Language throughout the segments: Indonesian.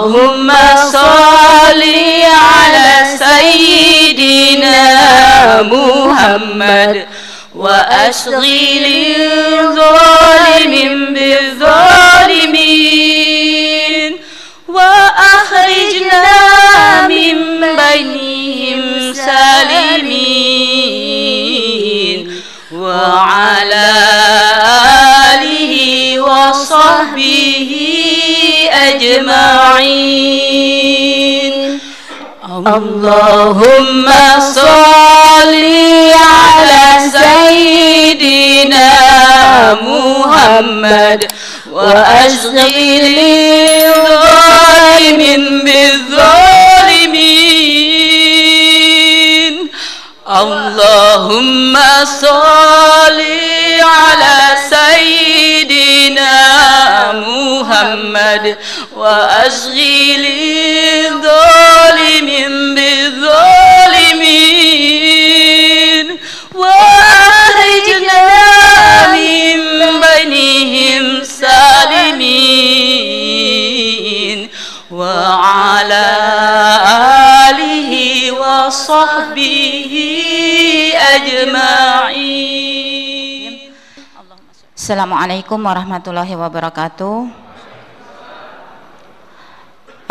Allahumma salli ala sayyidina Muhammad wa ashghilil zalimin bizzalimin wa akhrijna min bainihim salimin wa ala alihi wa sahbihi ajma'in. Allahumma salli ala sayyidina Muhammad wa ashghilil zalimin bizzalimin. Allahumma salli ala sayyidina Muhammad wa ashghilil zalimin bizzalimin wa akhrijna min bainihim salimin wa ala alihi wa sahbihi ajma'in. Assalamualaikum warahmatullahi wabarakatuh.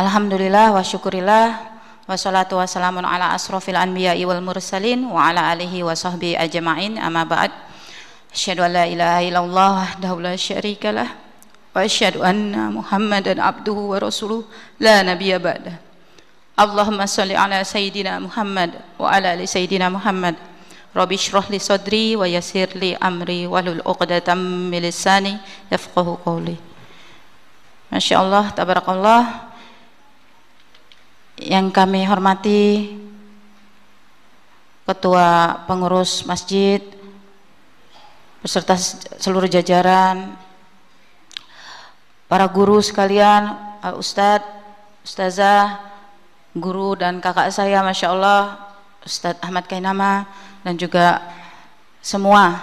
Alhamdulillah wa syukurillah wassalatu wassalamun ala asrofil anbiya'i wal mursalin wa ala alihi wa sahbihi ajma'in, amma ba'd. Asyhadu an la ilaha illallah wahdahu la syarikalah wa asyhadu anna Muhammadan abduhu wa rasuluh la nabiyya ba'dah. Allahumma shalli ala sayyidina Muhammad wa ala ali sayyidina Muhammad. Rabbi shrah li sadri wa yassir li amri wahlul 'uqdatam min lisani yafqahu qawli. Masyaallah, tabarakallah. Yang kami hormati Ketua Pengurus Masjid beserta seluruh jajaran, para guru sekalian, Ustadz, Ustazah, guru dan kakak saya, Masya Allah, Ustadz Ahmad Kainama, dan juga semua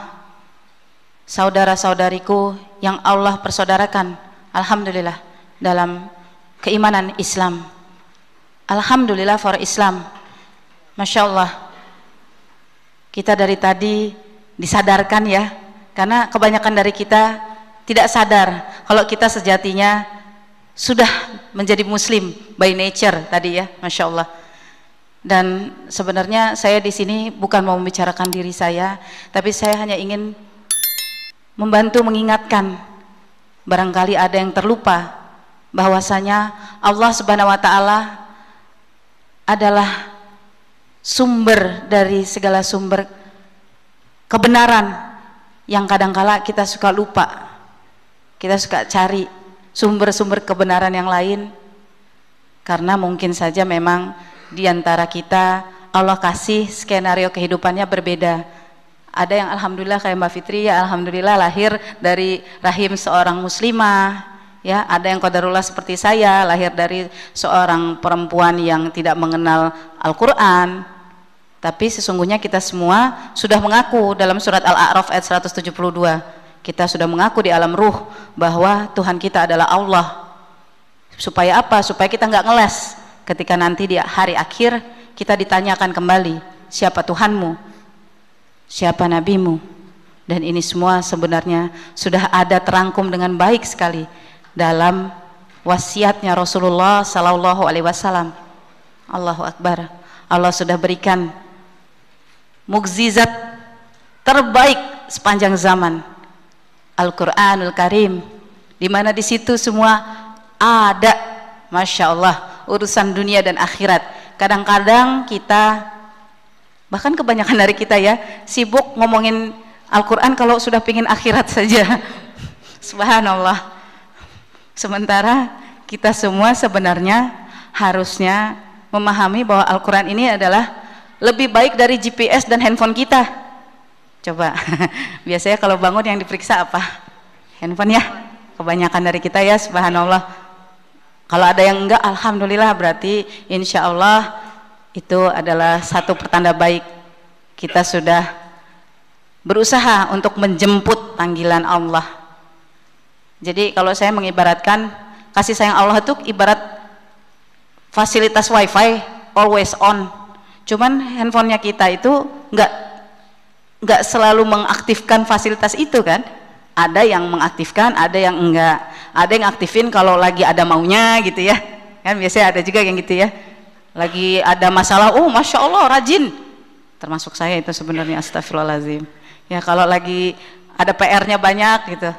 saudara-saudariku yang Allah persaudarakan, alhamdulillah, dalam keimanan Islam. Alhamdulillah for Islam. Masya Allah, kita dari tadi disadarkan ya, karena kebanyakan dari kita tidak sadar kalau kita sejatinya sudah menjadi muslim by nature tadi ya, Masya Allah. Dan sebenarnya saya di sini bukan mau membicarakan diri saya, tapi saya hanya ingin membantu mengingatkan, barangkali ada yang terlupa bahwasanya Allah Subhanahu wa Ta'ala adalah sumber dari segala sumber kebenaran yang kadangkala kita suka lupa. Kita suka cari sumber-sumber kebenaran yang lain karena mungkin saja memang di antara kita Allah kasih skenario kehidupannya berbeda. Ada yang alhamdulillah kayak Mbak Fitri ya, alhamdulillah lahir dari rahim seorang muslimah ya. Ada yang qadarullah seperti saya, lahir dari seorang perempuan yang tidak mengenal Al-Quran. Tapi sesungguhnya kita semua sudah mengaku dalam surat Al-A'raf ayat 172, kita sudah mengaku di alam ruh bahwa Tuhan kita adalah Allah. Supaya apa? Supaya kita nggak ngeles ketika nanti di hari akhir kita ditanyakan kembali, siapa Tuhanmu, siapa nabimu. Dan ini semua sebenarnya sudah ada terangkum dengan baik sekali dalam wasiatnya Rasulullah Sallallahu Alaihi Wasallam. Allahu Akbar. Allah sudah berikan mukjizat terbaik sepanjang zaman, Al-Quranul Karim, di mana di situ semua ada, Masya Allah, urusan dunia dan akhirat. Kadang-kadang kita, bahkan kebanyakan dari kita ya, sibuk ngomongin Al-Quran kalau sudah pingin akhirat saja. Subhanallah. Sementara kita semua sebenarnya harusnya memahami bahwa Al-Quran ini adalah lebih baik dari GPS dan handphone kita. Coba, biasanya kalau bangun yang diperiksa apa? Handphone ya, kebanyakan dari kita ya, subhanallah. Kalau ada yang enggak, alhamdulillah, berarti insya Allah itu adalah satu pertanda baik. Kita sudah berusaha untuk menjemput panggilan Allah. Jadi kalau saya mengibaratkan kasih sayang Allah itu ibarat fasilitas wifi always on, cuman handphonenya kita itu nggak selalu mengaktifkan fasilitas itu kan. Ada yang mengaktifkan, ada yang enggak, ada yang aktifin kalau lagi ada maunya gitu ya kan, biasanya ada juga yang gitu ya, lagi ada masalah, oh masya Allah rajin, termasuk saya itu sebenarnya, astagfirullahaladzim ya, kalau lagi ada PR-nya banyak gitu,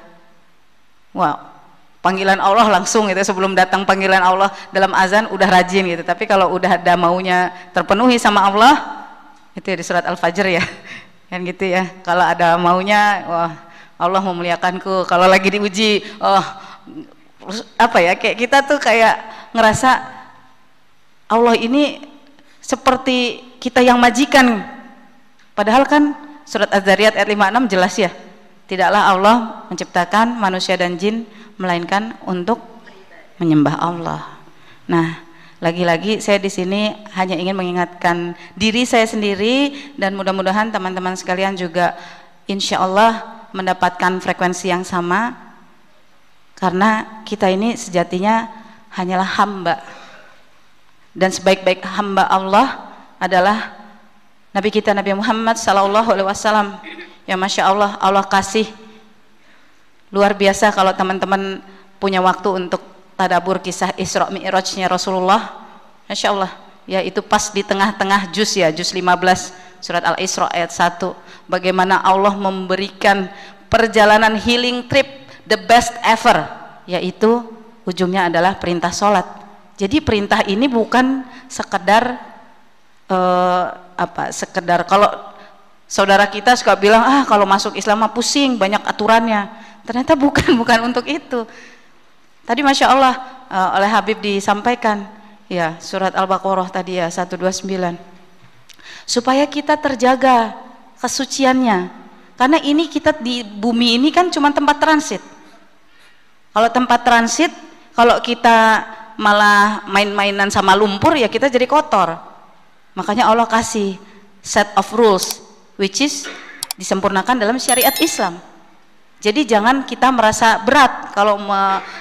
wow, panggilan Allah langsung gitu, sebelum datang panggilan Allah dalam azan udah rajin gitu. Tapi kalau udah ada maunya terpenuhi sama Allah, itu ya di surat Al-Fajr ya kan gitu ya, kalau ada maunya, wah Allah memuliakanku. Kalau lagi diuji, oh apa ya, kayak kita tuh kayak ngerasa Allah ini seperti kita yang majikan, padahal kan surat Az-Zariyat ayat 56 jelas ya, tidaklah Allah menciptakan manusia dan jin melainkan untuk menyembah Allah. Nah, lagi-lagi saya di sini hanya ingin mengingatkan diri saya sendiri, dan mudah-mudahan teman-teman sekalian juga insya Allah mendapatkan frekuensi yang sama, karena kita ini sejatinya hanyalah hamba, dan sebaik-baik hamba Allah adalah Nabi kita Nabi Muhammad SAW ya, masya Allah, Allah kasih luar biasa. Kalau teman-teman punya waktu untuk tadabur kisah Isra Mi'rajnya Rasulullah, masya Allah ya, itu pas di tengah-tengah juz ya, juz 15 surat Al-Isra ayat 1, bagaimana Allah memberikan perjalanan healing trip the best ever, yaitu ujungnya adalah perintah sholat. Jadi perintah ini bukan sekedar sekedar, kalau saudara kita suka bilang, ah kalau masuk Islam mah pusing, banyak aturannya, ternyata bukan untuk itu. Tadi masya Allah oleh Habib disampaikan ya, surat Al-Baqarah tadi ya 129, supaya kita terjaga kesuciannya, karena ini kita di bumi ini kan cuma tempat transit. Kalau tempat transit, kalau kita malah main-mainan sama lumpur ya kita jadi kotor. Makanya Allah kasih set of rules which is disempurnakan dalam syariat Islam. Jadi jangan kita merasa berat kalau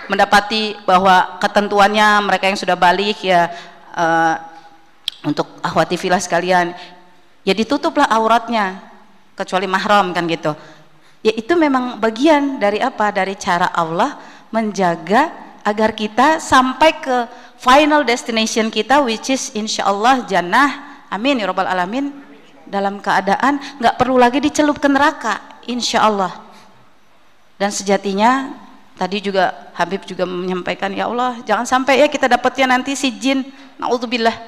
mendapati bahwa ketentuannya mereka yang sudah balik ya, untuk akhwati filah sekalian ya, ditutuplah auratnya kecuali mahram kan gitu ya. Itu memang bagian dari apa, dari cara Allah menjaga agar kita sampai ke final destination kita, which is insyaallah jannah, amin ya rabbal alamin, dalam keadaan nggak perlu lagi dicelup ke neraka insyaallah. Dan sejatinya tadi juga Habib juga menyampaikan, ya Allah jangan sampai ya kita dapatnya nanti si jin, naudzubillah,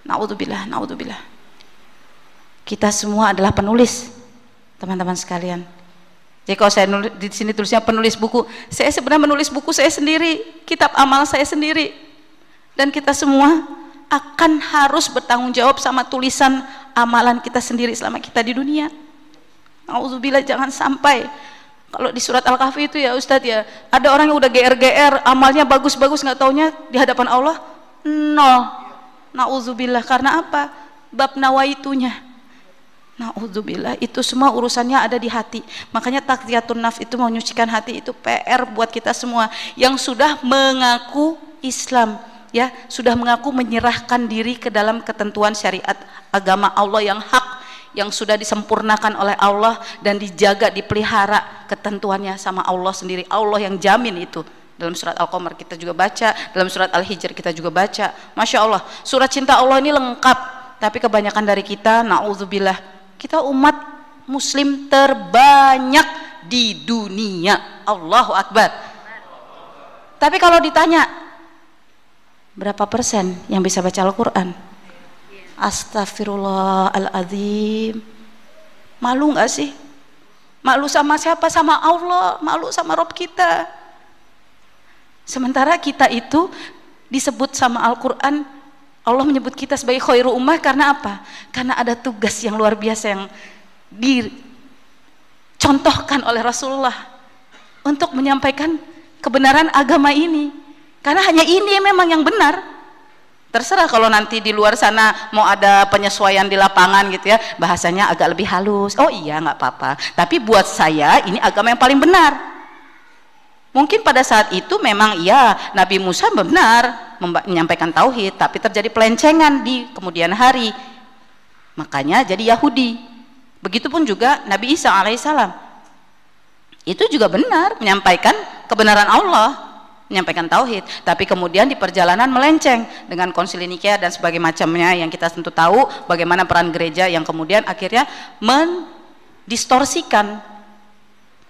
naudzubillah, naudzubillah. Kita semua adalah penulis, teman-teman sekalian. Jadi kalau saya nulis, di sini tulisnya penulis buku, saya sebenarnya menulis buku saya sendiri, kitab amal saya sendiri, dan kita semua akan harus bertanggung jawab sama tulisan amalan kita sendiri selama kita di dunia. Nauzubillah, jangan sampai. Kalau di surat Al-Kahfi itu ya Ustadz ya, ada orang yang udah GR-GR, amalnya bagus-bagus, nggak taunya di hadapan Allah nol. Nauzubillah, karena apa? Bab nawaitunya. Nauzubillah, itu semua urusannya ada di hati. Makanya tazkiyatun nafs itu menyucikan hati, itu PR buat kita semua yang sudah mengaku Islam ya, sudah mengaku menyerahkan diri ke dalam ketentuan syariat agama Allah yang hak, yang sudah disempurnakan oleh Allah dan dijaga, dipelihara ketentuannya sama Allah sendiri. Allah yang jamin itu. Dalam surat Al-Qamar kita juga baca, dalam surat Al-Hijr kita juga baca. Masya Allah, surat cinta Allah ini lengkap. Tapi kebanyakan dari kita, na'udzubillah, kita umat muslim terbanyak di dunia. Allahu Akbar. Tapi kalau ditanya berapa persen yang bisa baca Al-Quran, astagfirullahaladzim, malu nggak sih? Malu sama siapa? Sama Allah, malu sama Rob kita. Sementara kita itu disebut sama Al-Quran, Allah menyebut kita sebagai khairu ummah karena apa? Karena ada tugas yang luar biasa yang dicontohkan oleh Rasulullah untuk menyampaikan kebenaran agama ini. Karena hanya ini memang yang benar. Terserah kalau nanti di luar sana mau ada penyesuaian di lapangan gitu ya, bahasanya agak lebih halus. Oh iya, nggak apa-apa. Tapi buat saya ini agama yang paling benar. Mungkin pada saat itu memang iya Nabi Musa benar menyampaikan tauhid, tapi terjadi pelencengan di kemudian hari, makanya jadi Yahudi. Begitupun juga Nabi Isa alaihissalam, itu juga benar menyampaikan kebenaran Allah, menyampaikan tauhid, tapi kemudian di perjalanan melenceng dengan Konsili Nikea dan sebagainya macamnya yang kita tentu tahu bagaimana peran gereja yang kemudian akhirnya mendistorsikan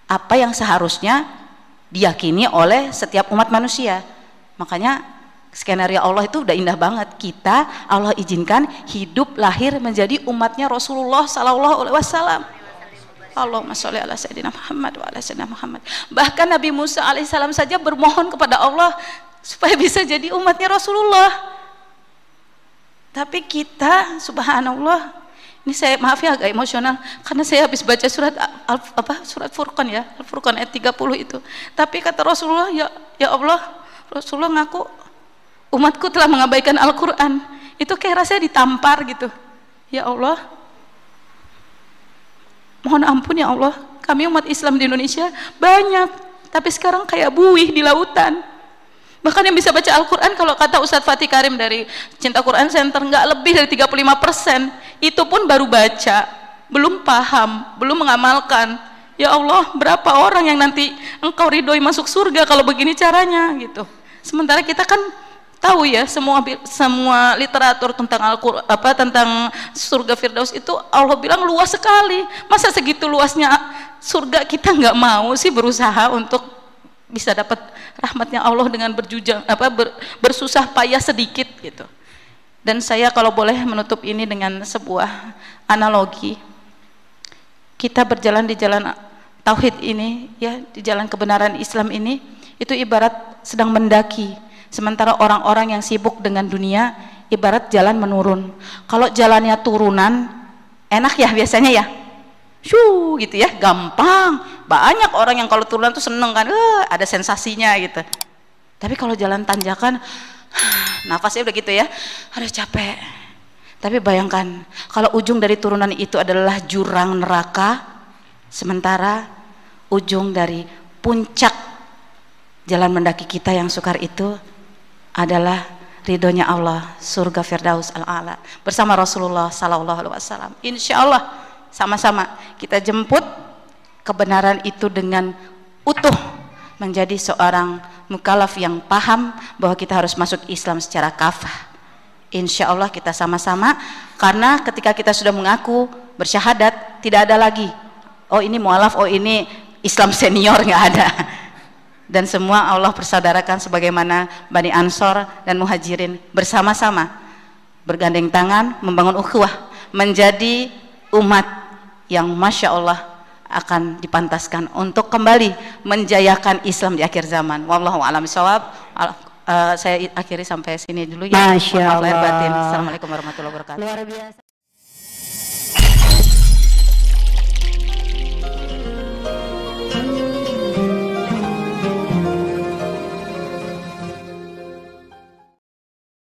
apa yang seharusnya diyakini oleh setiap umat manusia. Makanya skenario Allah itu udah indah banget. Kita Allah izinkan hidup lahir menjadi umatnya Rasulullah sallallahu alaihi wasallam. Allahumma sholli ala sayyidina Muhammad wa ala sayyidina Muhammad. Bahkan Nabi Musa alaihissalam saja bermohon kepada Allah supaya bisa jadi umatnya Rasulullah. Tapi kita subhanallah, ini saya maaf ya agak emosional karena saya habis baca surat surat Furqan ya, Al-Furqan ayat 30 itu. Tapi kata Rasulullah, ya Allah, Rasulullah ngaku umatku telah mengabaikan Al-Qur'an. Itu kayak rasanya ditampar gitu. Ya Allah, mohon ampun ya Allah, kami umat Islam di Indonesia banyak, tapi sekarang kayak buih di lautan. Bahkan yang bisa baca Al-Quran, kalau kata Ustadz Fatih Karim dari Cinta Quran Center, nggak lebih dari 35%. Itu pun baru baca, belum paham, belum mengamalkan. Ya Allah, berapa orang yang nanti engkau ridhoi masuk surga kalau begini caranya gitu. Sementara kita kan tahu ya, semua literatur tentang Al-Quran, tentang surga Firdaus itu Allah bilang luas sekali. Masa segitu luasnya surga kita nggak mau sih berusaha untuk bisa dapat rahmatnya Allah dengan bersusah payah sedikit gitu. Dan saya kalau boleh menutup ini dengan sebuah analogi, kita berjalan di jalan tauhid ini ya, di jalan kebenaran Islam ini, itu ibarat sedang mendaki, sementara orang-orang yang sibuk dengan dunia ibarat jalan menurun. Kalau jalannya turunan enak ya biasanya ya, gitu ya, gampang. Banyak orang yang kalau turunan tuh seneng kan, ada sensasinya gitu. Tapi kalau jalan tanjakan, nafasnya udah gitu ya, aduh capek. Tapi bayangkan kalau ujung dari turunan itu adalah jurang neraka, sementara ujung dari puncak jalan mendaki kita yang sukar itu adalah ridhonya Allah, surga Firdaus al-A'la bersama Rasulullah sallallahu alaihi wasallam. Insya Allah sama-sama kita jemput kebenaran itu dengan utuh, menjadi seorang mukallaf yang paham bahwa kita harus masuk Islam secara kafah. Insya Allah kita sama-sama, karena ketika kita sudah mengaku bersyahadat, tidak ada lagi oh ini mualaf, oh ini Islam senior, nggak ada. Dan semua Allah persaudarakan sebagaimana Bani Ansor dan Muhajirin bersama-sama bergandeng tangan membangun ukhuwah, menjadi umat yang Masya Allah akan dipantaskan untuk kembali menjayakan Islam di akhir zaman. Wallahu a'lam bishawab. Saya akhiri sampai sini dulu ya. Masya Allah. Assalamualaikum warahmatullahi wabarakatuh. Luar biasa.